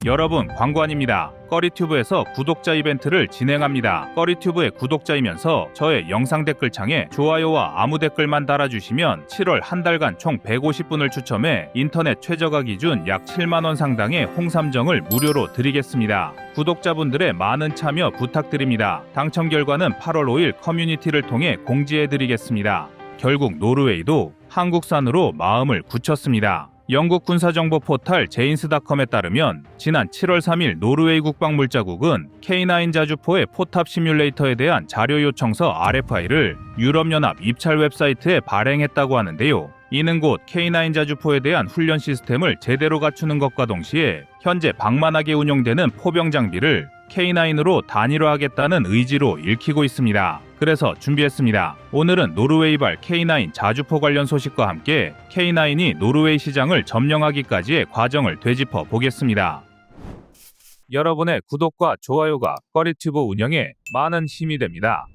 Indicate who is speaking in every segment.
Speaker 1: 여러분, 광고 아닙니다. 꺼리튜브에서 구독자 이벤트를 진행합니다. 꺼리튜브의 구독자이면서 저의 영상 댓글창에 좋아요와 아무 댓글만 달아주시면 7월 한 달간 총 150분을 추첨해 인터넷 최저가 기준 약 7만원 상당의 홍삼정을 무료로 드리겠습니다. 구독자분들의 많은 참여 부탁드립니다. 당첨 결과는 8월 5일 커뮤니티를 통해 공지해드리겠습니다. 결국 노르웨이도 한국산으로 마음을 굳혔습니다. 영국 군사정보 포털 제인스닷컴에 따르면 지난 7월 3일 노르웨이 국방물자국은 K9 자주포의 포탑 시뮬레이터에 대한 자료 요청서 RFI를 유럽연합 입찰 웹사이트에 발행했다고 하는데요. 이는 곧 K9 자주포에 대한 훈련 시스템을 제대로 갖추는 것과 동시에 현재 방만하게 운용되는 포병 장비를 K9으로 단일화하겠다는 의지로 읽히고 있습니다. 그래서 준비했습니다. 오늘은 노르웨이발 K9 자주포 관련 소식과 함께 K9이 노르웨이 시장을 점령하기까지의 과정을 되짚어 보겠습니다. 여러분의 구독과 좋아요가 꺼리튜브 운영에 많은 힘이 됩니다.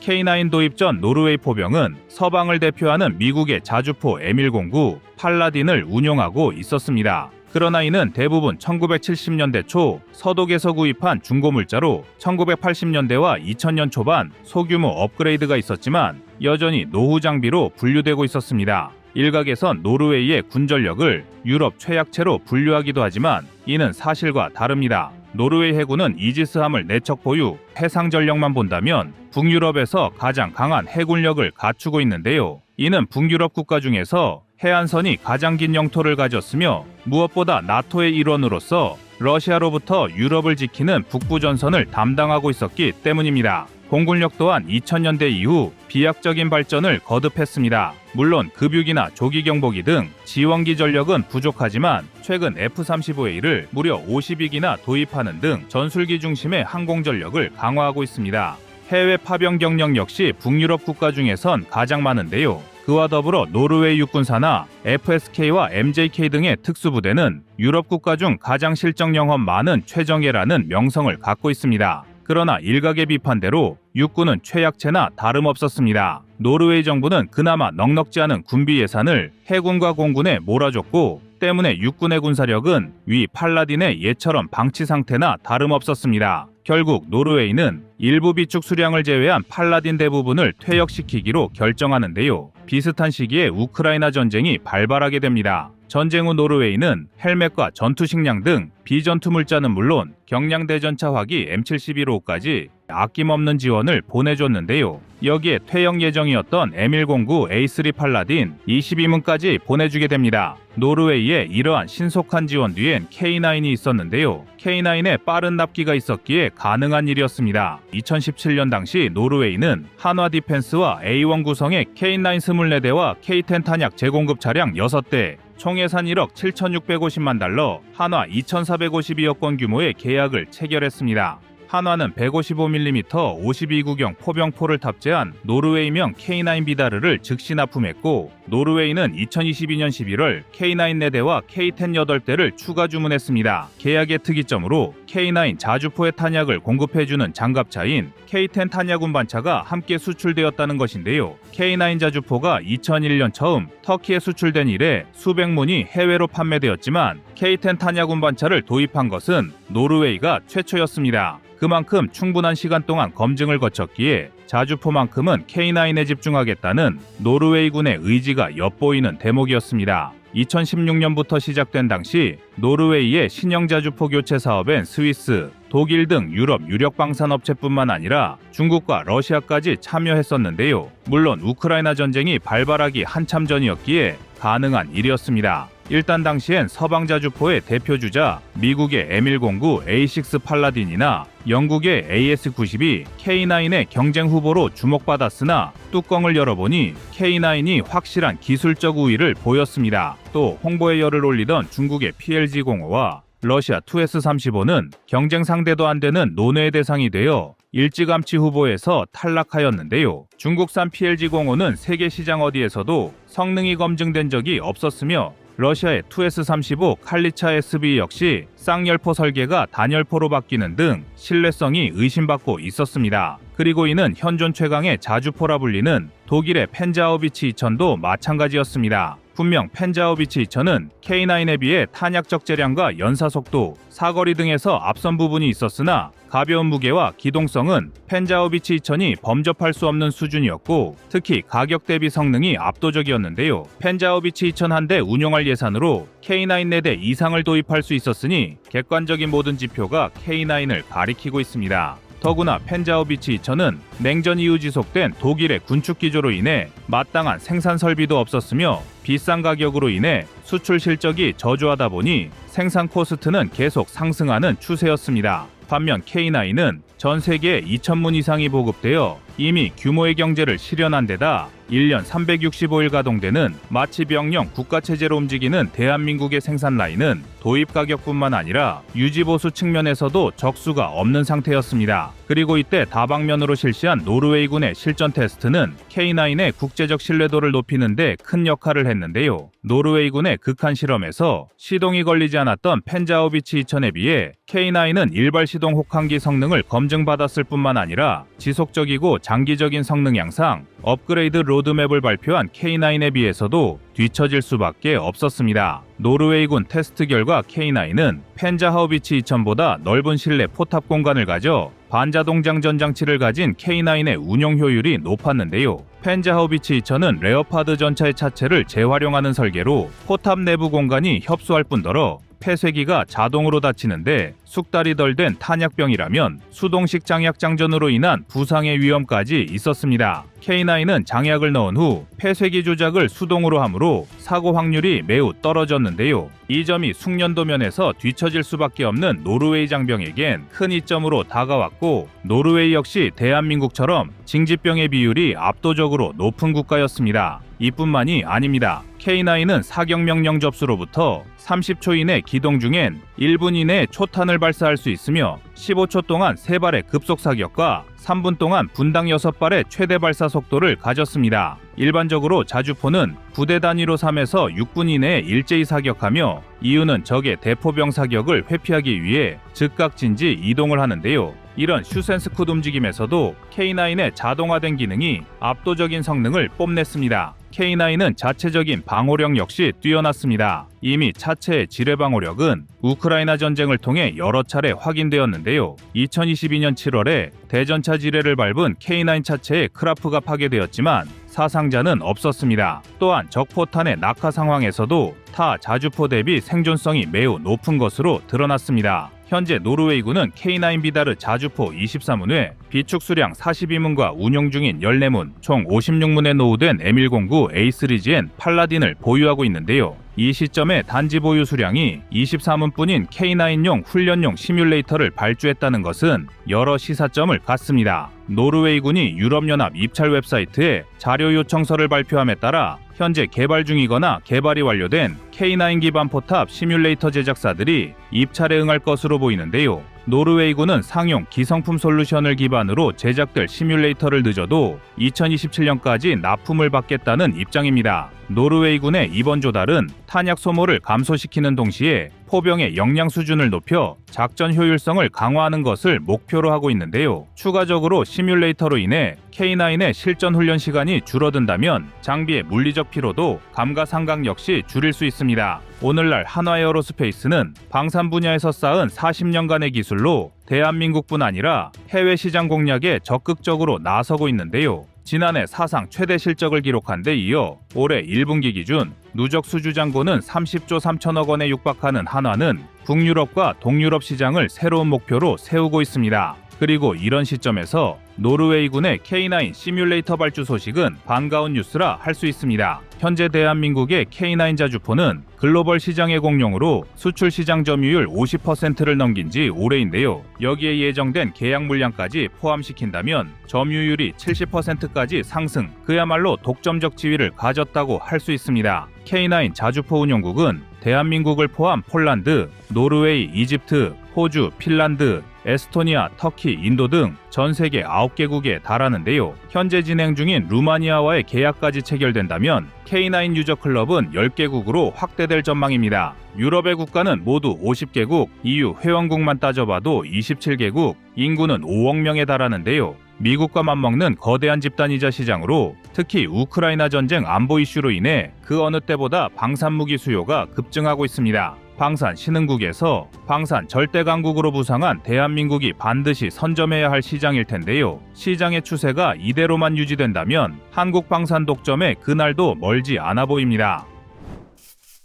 Speaker 1: K9 도입 전 노르웨이 포병은 서방을 대표하는 미국의 자주포 M109 팔라딘을 운용하고 있었습니다. 그러나 이는 대부분 1970년대 초 서독에서 구입한 중고물자로 1980년대와 2000년 초반 소규모 업그레이드가 있었지만 여전히 노후 장비로 분류되고 있었습니다. 일각에선 노르웨이의 군전력을 유럽 최약체로 분류하기도 하지만 이는 사실과 다릅니다. 노르웨이 해군은 이지스함을 내척 보유, 해상 전력만 본다면 북유럽에서 가장 강한 해군력을 갖추고 있는데요. 이는 북유럽 국가 중에서 해안선이 가장 긴 영토를 가졌으며 무엇보다 나토의 일원으로서 러시아로부터 유럽을 지키는 북부전선을 담당하고 있었기 때문입니다. 공군력 또한 2000년대 이후 비약적인 발전을 거듭했습니다. 물론 급유기나 조기 경보기 등 지원기 전력은 부족하지만 최근 F-35A를 무려 52기나 도입하는 등 전술기 중심의 항공 전력을 강화하고 있습니다. 해외 파병 경력 역시 북유럽 국가 중에선 가장 많은데요. 그와 더불어 노르웨이 육군사나 FSK와 MJK 등의 특수부대는 유럽 국가 중 가장 실적 영험 많은 최정예라는 명성을 갖고 있습니다. 그러나 일각의 비판대로 육군은 최약체나 다름없었습니다. 노르웨이 정부는 그나마 넉넉지 않은 군비 예산을 해군과 공군에 몰아줬고 때문에 육군의 군사력은 위 팔라딘의 예처럼 방치 상태나 다름없었습니다. 결국 노르웨이는 일부 비축 수량을 제외한 팔라딘 대부분을 퇴역시키기로 결정하는데요. 비슷한 시기에 우크라이나 전쟁이 발발하게 됩니다. 전쟁 후 노르웨이는 헬멧과 전투식량 등 비전투 물자는 물론 경량대전차 화기 M71호까지 아낌없는 지원을 보내줬는데요. 여기에 퇴역 예정이었던 M109A3 팔라딘 22문까지 보내주게 됩니다. 노르웨이의 이러한 신속한 지원 뒤엔 K9이 있었는데요. K9에 빠른 납기가 있었기에 가능한 일이었습니다. 2017년 당시 노르웨이는 한화 디펜스와 A1 구성의 K9 24대와 K10 탄약 제공급 차량 6대, 총 예산 1억 7,650만 달러, 한화 2,452억 원 규모의 계약을 체결했습니다. 한화는 155mm 52구경 포병포를 탑재한 노르웨이명 K9 비다르를 즉시 납품했고 노르웨이는 2022년 11월 K9 4대와 K10 8대를 추가 주문했습니다. 계약의 특이점으로 K9 자주포의 탄약을 공급해주는 장갑차인 K10 탄약 운반차가 함께 수출되었다는 것인데요. K9 자주포가 2001년 처음 터키에 수출된 이래 수백 문이 해외로 판매되었지만 K10 탄약 운반차를 도입한 것은 노르웨이가 최초였습니다. 그만큼 충분한 시간 동안 검증을 거쳤기에 자주포만큼은 K9에 집중하겠다는 노르웨이군의 의지가 엿보이는 대목이었습니다. 2016년부터 시작된 당시 노르웨이의 신형 자주포 교체 사업엔 스위스, 독일 등 유럽 유력 방산업체뿐만 아니라 중국과 러시아까지 참여했었는데요. 물론 우크라이나 전쟁이 발발하기 한참 전이었기에 가능한 일이었습니다. 일단 당시엔 서방 자주포의 대표주자 미국의 M109A6 팔라딘이나 영국의 AS-92 K9의 경쟁 후보로 주목받았으나 뚜껑을 열어보니 K9이 확실한 기술적 우위를 보였습니다. 또 홍보에 열을 올리던 중국의 PLG-05와 러시아 2S-35는 경쟁 상대도 안 되는 논외의 대상이 되어 일찌감치 후보에서 탈락하였는데요. 중국산 PLG-05는 세계 시장 어디에서도 성능이 검증된 적이 없었으며 러시아의 2S-35 칼리차 SB 역시 쌍열포 설계가 단열포로 바뀌는 등 신뢰성이 의심받고 있었습니다. 그리고 이는 현존 최강의 자주포라 불리는 독일의 펜자우비치 2000도 마찬가지였습니다. 분명 펜자오비치 2000은 K9에 비해 탄약 적재량과 연사속도, 사거리 등에서 앞선 부분이 있었으나 가벼운 무게와 기동성은 펜자오비치 2000이 범접할 수 없는 수준이었고 특히 가격 대비 성능이 압도적이었는데요. 펜자오비치 2000 한 대 운용할 예산으로 K9 4대 이상을 도입할 수 있었으니 객관적인 모든 지표가 K9을 가리키고 있습니다. 더구나 펜자오비치 2000은 냉전 이후 지속된 독일의 군축 기조로 인해 마땅한 생산 설비도 없었으며 비싼 가격으로 인해 수출 실적이 저조하다 보니 생산 코스트는 계속 상승하는 추세였습니다. 반면 K9은 전 세계에 2,000문 이상이 보급되어 이미 규모의 경제를 실현한 데다 1년 365일 가동되는 마취병령 국가체제로 움직이는 대한민국의 생산 라인은 도입 가격뿐만 아니라 유지보수 측면에서도 적수가 없는 상태였습니다. 그리고 이때 다방면으로 실시한 노르웨이군의 실전 테스트는 K9의 국제적 신뢰도를 높이는 데 큰 역할을 했는데요. 노르웨이군의 극한 실험에서 시동이 걸리지 않았던 펜자오비치 2000에 비해 K9은 일발 시동 혹한기 성능을 검증받았을 뿐만 아니라 지속적이고 장기적인 성능 향상, 업그레이드 로드맵을 발표한 K9에 비해서도 뒤처질 수밖에 없었습니다. 노르웨이군 테스트 결과 K9은 펜자하우비치 2000보다 넓은 실내 포탑 공간을 가져 반자동 장전 장치를 가진 K9의 운용 효율이 높았는데요. 펜자하우비치 2000은 레오파드 전차의 차체를 재활용하는 설계로 포탑 내부 공간이 협소할 뿐더러 폐쇄기가 자동으로 닫히는데 숙달이 덜 된 탄약병이라면 수동식 장약 장전으로 인한 부상의 위험까지 있었습니다. K9은 장약을 넣은 후 폐쇄기 조작을 수동으로 하므로 사고 확률이 매우 떨어졌는데요. 이 점이 숙련도 면에서 뒤처질 수밖에 없는 노르웨이 장병에겐 큰 이점으로 다가왔고 노르웨이 역시 대한민국처럼 징집병의 비율이 압도적으로 높은 국가였습니다. 이뿐만이 아닙니다. K9은 사격명령 접수로부터 30초 이내 기동 중엔 1분 이내에 초탄을 발사할 수 있으며 15초 동안 3발의 급속 사격과 3분 동안 분당 6발의 최대 발사 속도를 가졌습니다. 일반적으로 자주포는 부대 단위로 3에서 6분 이내에 일제히 사격하며 이유는 적의 대포병 사격을 회피하기 위해 즉각 진지 이동을 하는데요. 이런 슈센스쿠드 움직임에서도 K9의 자동화된 기능이 압도적인 성능을 뽐냈습니다. K9은 자체적인 방호력 역시 뛰어났습니다. 이미 차체의 지뢰 방호력은 우크라이나 전쟁을 통해 여러 차례 확인되었는데요. 2022년 7월에 대전차 지뢰를 밟은 K9 차체의 크라프가 파괴되었지만 사상자는 없었습니다. 또한 적포탄의 낙하 상황에서도 타 자주포 대비 생존성이 매우 높은 것으로 드러났습니다. 현재 노르웨이군은 K9 비다르 자주포 23문 외 비축 수량 42문과 운용 중인 14문, 총 56문에 노후된 M109 A3GN 팔라딘을 보유하고 있는데요. 이 시점에 단지 보유 수량이 24문뿐인 K9용 훈련용 시뮬레이터를 발주했다는 것은 여러 시사점을 갖습니다. 노르웨이군이 유럽연합 입찰 웹사이트에 자료 요청서를 발표함에 따라 현재 개발 중이거나 개발이 완료된 K9 기반 포탑 시뮬레이터 제작사들이 입찰에 응할 것으로 보이는데요. 노르웨이군은 상용 기성품 솔루션을 기반으로 제작될 시뮬레이터를 늦어도 2027년까지 납품을 받겠다는 입장입니다. 노르웨이군의 이번 조달은 탄약 소모를 감소시키는 동시에 포병의 역량 수준을 높여 작전 효율성을 강화하는 것을 목표로 하고 있는데요. 추가적으로 시뮬레이터로 인해 K9의 실전 훈련 시간이 줄어든다면 장비의 물리적 피로도 감가상각 역시 줄일 수 있습니다. 오늘날 한화에어로스페이스는 방산 분야에서 쌓은 40년간의 기술로 대한민국뿐 아니라 해외 시장 공략에 적극적으로 나서고 있는데요. 지난해 사상 최대 실적을 기록한 데 이어 올해 1분기 기준 누적 수주 잔고는 30조 3천억 원에 육박하는 한화는 북유럽과 동유럽 시장을 새로운 목표로 세우고 있습니다. 그리고 이런 시점에서 노르웨이군의 K9 시뮬레이터 발주 소식은 반가운 뉴스라 할 수 있습니다. 현재 대한민국의 K9 자주포는 글로벌 시장의 공룡으로 수출 시장 점유율 50%를 넘긴 지 오래인데요. 여기에 예정된 계약 물량까지 포함시킨다면 점유율이 70%까지 상승, 그야말로 독점적 지위를 가졌다고 할 수 있습니다. K9 자주포 운용국은 대한민국을 포함 폴란드, 노르웨이, 이집트, 호주, 핀란드, 에스토니아, 터키, 인도 등 전 세계 9개국에 달하는데요. 현재 진행 중인 루마니아와의 계약까지 체결된다면 K9 유저 클럽은 10개국으로 확대될 전망입니다. 유럽의 국가는 모두 50개국, EU 회원국만 따져봐도 27개국, 인구는 5억 명에 달하는데요. 미국과 맞먹는 거대한 집단이자 시장으로 특히 우크라이나 전쟁 안보 이슈로 인해 그 어느 때보다 방산무기 수요가 급증하고 있습니다. 방산 신흥국에서 방산 절대 강국으로 부상한 대한민국이 반드시 선점해야 할 시장일 텐데요. 시장의 추세가 이대로만 유지된다면 한국 방산 독점의 그날도 멀지 않아 보입니다.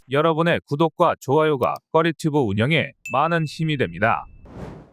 Speaker 1: 여러분의 구독과 좋아요가 꺼리튜브 운영에 많은 힘이 됩니다.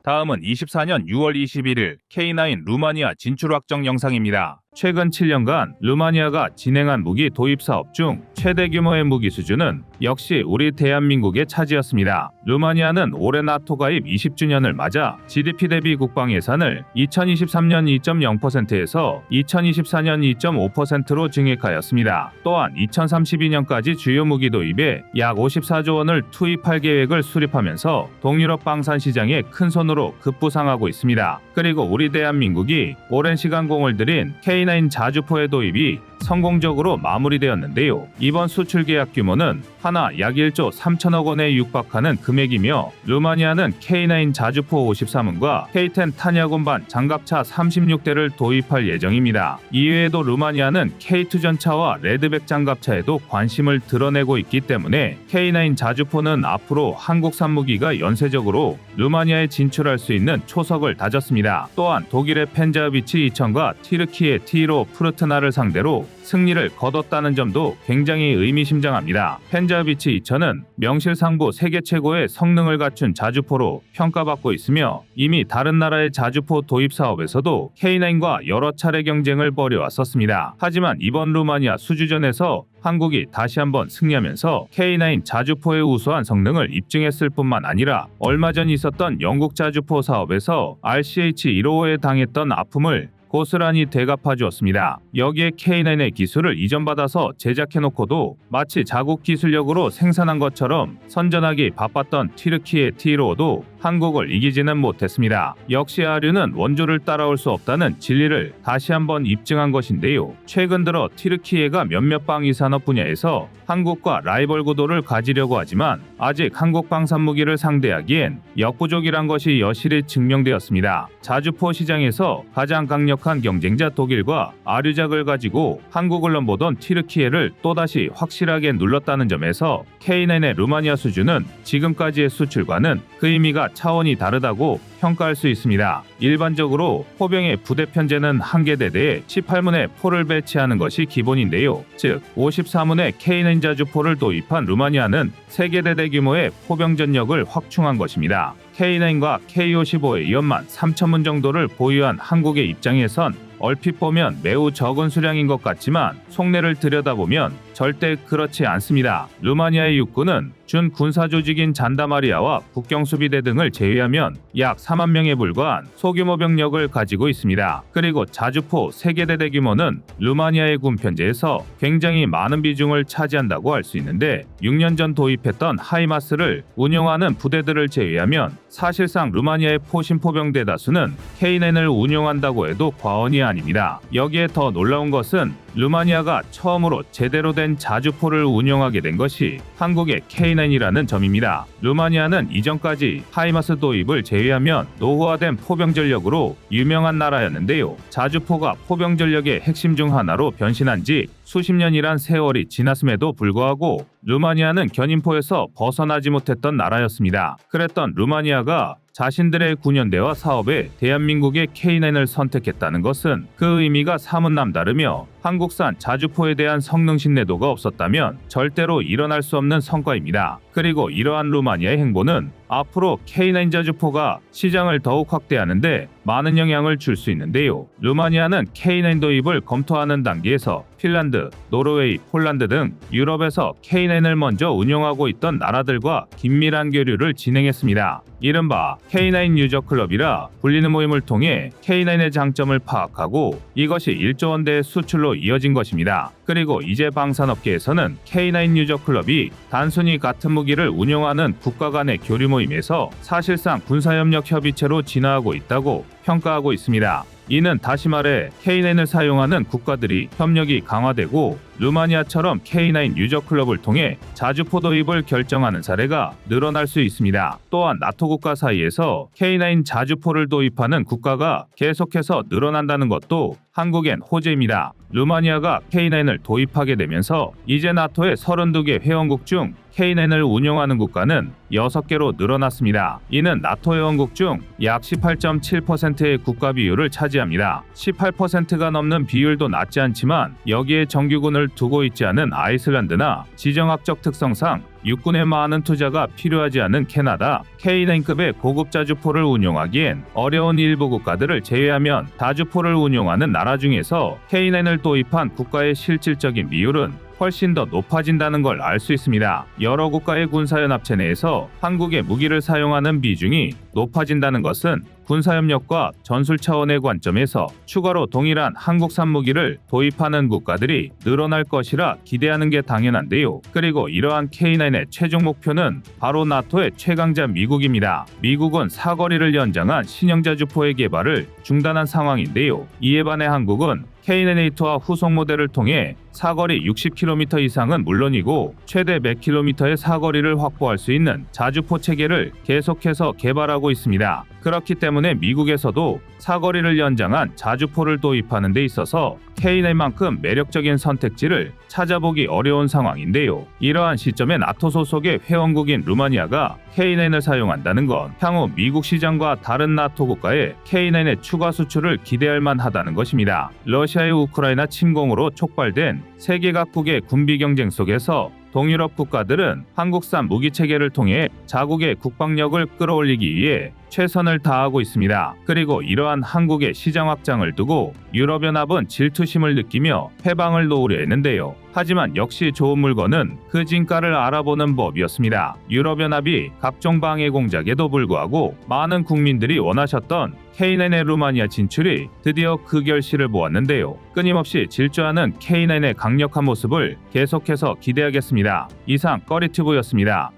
Speaker 1: 다음은 24년 6월 21일 K9 루마니아 진출 확정 영상입니다. 최근 7년간 루마니아가 진행한 무기 도입 사업 중 최대 규모의 무기 수주는 역시 우리 대한민국의 차지였습니다. 루마니아는 올해 나토 가입 20주년을 맞아 GDP 대비 국방 예산을 2023년 2.0%에서 2024년 2.5%로 증액하였습니다. 또한 2032년까지 주요 무기 도입에 약 54조 원을 투입할 계획을 수립하면서 동유럽 방산 시장에 큰 손으로 급부상하고 있습니다. 그리고 우리 대한민국이 오랜 시간 공을 들인 K9 자주포의 도입이 성공적으로 마무리되었는데요. 이번 수출 계약 규모는 하나 약 1조 3천억 원에 육박하는 금액이며 루마니아는 K9 자주포 53문과 K10 탄약 운반 장갑차 36대를 도입할 예정입니다. 이외에도 루마니아는 K2 전차와 레드백 장갑차에도 관심을 드러내고 있기 때문에 K9 자주포는 앞으로 한국산 무기가 연쇄적으로 루마니아에 진출할 수 있는 초석을 다졌습니다. 또한 독일의 펜자비치 2000과 티르키의 티로 프르트나를 상대로 승리를 거뒀다는 점도 굉장히 의미심장합니다. 펜자비치 2000은 명실상부 세계 최고의 성능을 갖춘 자주포로 평가받고 있으며 이미 다른 나라의 자주포 도입 사업에서도 K9과 여러 차례 경쟁을 벌여왔었습니다. 하지만 이번 루마니아 수주전에서 한국이 다시 한번 승리하면서 K9 자주포의 우수한 성능을 입증했을 뿐만 아니라 얼마 전 있었던 영국 자주포 사업에서 RCH-155에 당했던 아픔을 고스란히 되갚아 주었습니다. 여기에 K9의 기술을 이전받아서 제작해놓고도 마치 자국 기술력으로 생산한 것처럼 선전하기 바빴던 튀르키의 T15도 한국을 이기지는 못했습니다. 역시 아류는 원조를 따라올 수 없다는 진리를 다시 한번 입증한 것인데요. 최근 들어 튀르키예가 몇몇 방위 산업 분야에서 한국과 라이벌 구도를 가지려고 하지만 아직 한국 방산무기를 상대하기엔 역부족이란 것이 여실히 증명되었습니다. 자주포 시장에서 가장 강력한 경쟁자 독일과 아류작을 가지고 한국을 넘보던 튀르키예를 또다시 확실하게 눌렀다는 점에서 K9의 루마니아 수주는 지금까지의 수출과는 그 의미가 차원이 다르다고 평가할 수 있습니다. 일반적으로 포병의 부대 편제는 한 개 대대에 18문의 포를 배치하는 것이 기본인데요. 즉 54문의 K9 자주포를 도입한 루마니아는 3개 대대 규모의 포병 전력을 확충한 것입니다. K9과 K55의 연만 3천문 정도를 보유한 한국의 입장에선 얼핏 보면 매우 적은 수량인 것 같지만 속내를 들여다보면 절대 그렇지 않습니다. 루마니아의 육군은 준 군사조직인 잔다마리아와 국경수비대 등을 제외하면 약 4만 명에 불과한 소규모 병력을 가지고 있습니다. 그리고 자주포 3개 대대 규모는 루마니아의 군 편제에서 굉장히 많은 비중을 차지한다고 할 수 있는데 6년 전 도입했던 하이마스를 운용하는 부대들을 제외하면 사실상 루마니아의 포신포병 대다수는 K9을 운용한다고 해도 과언이 아닙니다. 여기에 더 놀라운 것은 루마니아가 처음으로 제대로 된 자주포를 운용하게 된 것이 한국의 K9이라는 점입니다. 루마니아는 이전까지 하이마스 도입을 제외하면 노후화된 포병 전력으로 유명한 나라였는데요. 자주포가 포병 전력의 핵심 중 하나로 변신한 지 수십 년이란 세월이 지났음에도 불구하고 루마니아는 견인포에서 벗어나지 못했던 나라였습니다. 그랬던 루마니아가 자신들의 군연대와 사업에 대한민국의 K9을 선택했다는 것은 그 의미가 사뭇 남다르며 한국산 자주포에 대한 성능 신뢰도가 없었다면 절대로 일어날 수 없는 성과입니다. 그리고 이러한 루마니아의 행보는 앞으로 K9 자주포가 시장을 더욱 확대하는데 많은 영향을 줄 수 있는데요. 루마니아는 K9 도입을 검토하는 단계에서 핀란드, 노르웨이, 폴란드 등 유럽에서 K9을 먼저 운용하고 있던 나라들과 긴밀한 교류를 진행했습니다. 이른바 K9 유저 클럽이라 불리는 모임을 통해 K9의 장점을 파악하고 이것이 1조 원대의 수출로 이어진 것입니다. 그리고 이제 방산업계에서는 K9 유저 클럽이 단순히 같은 무기를 운용하는 국가 간의 교류 모임에서 사실상 군사협력 협의체로 진화하고 있다고 평가하고 있습니다. 이는 다시 말해 K9을 사용하는 국가들이 협력이 강화되고 루마니아처럼 K9 유저 클럽을 통해 자주포 도입을 결정하는 사례가 늘어날 수 있습니다. 또한 나토 국가 사이에서 K9 자주포를 도입하는 국가가 계속해서 늘어난다는 것도 한국엔 호재입니다. 루마니아가 K9을 도입하게 되면서 이제 나토의 32개 회원국 중 K9을 운영하는 국가는 6개로 늘어났습니다. 이는 나토 회원국 중 약 18.7%의 국가 비율을 차지합니다. 18%가 넘는 비율도 낮지 않지만 여기에 정규군을 두고 있지 않은 아이슬란드나 지정학적 특성상 육군에 많은 투자가 필요하지 않은 캐나다, K9급의 고급 자주포를 운용하기엔 어려운 일부 국가들을 제외하면 다주포를 운용하는 나라 중에서 K9을 도입한 국가의 실질적인 비율은 훨씬 더 높아진다는 걸 알 수 있습니다. 여러 국가의 군사연합체 내에서 한국의 무기를 사용하는 비중이 높아진다는 것은 군사협력과 전술 차원의 관점에서 추가로 동일한 한국산 무기를 도입하는 국가들이 늘어날 것이라 기대하는 게 당연한데요. 그리고 이러한 K9의 최종 목표는 바로 나토의 최강자 미국입니다. 미국은 사거리를 연장한 신형 자주포의 개발을 중단한 상황인데요. 이에 반해 한국은 K9A2와 후속 모델을 통해 사거리 60km 이상은 물론이고 최대 100km의 사거리를 확보할 수 있는 자주포 체계를 계속해서 개발하고 있습니다. 그렇기 때문에 미국에서도 사거리를 연장한 자주포를 도입하는 데 있어서 K9만큼 매력적인 선택지를 찾아보기 어려운 상황인데요. 이러한 시점에 나토 소속의 회원국인 루마니아가 K9을 사용한다는 건 향후 미국 시장과 다른 나토 국가의 K9의 추가 수출을 기대할 만하다는 것입니다. 러시아의 우크라이나 침공으로 촉발된 세계 각국의 군비 경쟁 속에서 동유럽 국가들은 한국산 무기 체계를 통해 자국의 국방력을 끌어올리기 위해 최선을 다하고 있습니다. 그리고 이러한 한국의 시장 확장을 두고 유럽연합은 질투심을 느끼며 해방을 놓으려 했는데요. 하지만 역시 좋은 물건은 그 진가를 알아보는 법이었습니다. 유럽연합이 각종 방해 공작에도 불구하고 많은 국민들이 원하셨던 K9의 루마니아 진출이 드디어 그 결실을 보았는데요. 끊임없이 질주하는 K9의 강력한 모습을 계속해서 기대하겠습니다. 이상 꺼리튜브였습니다.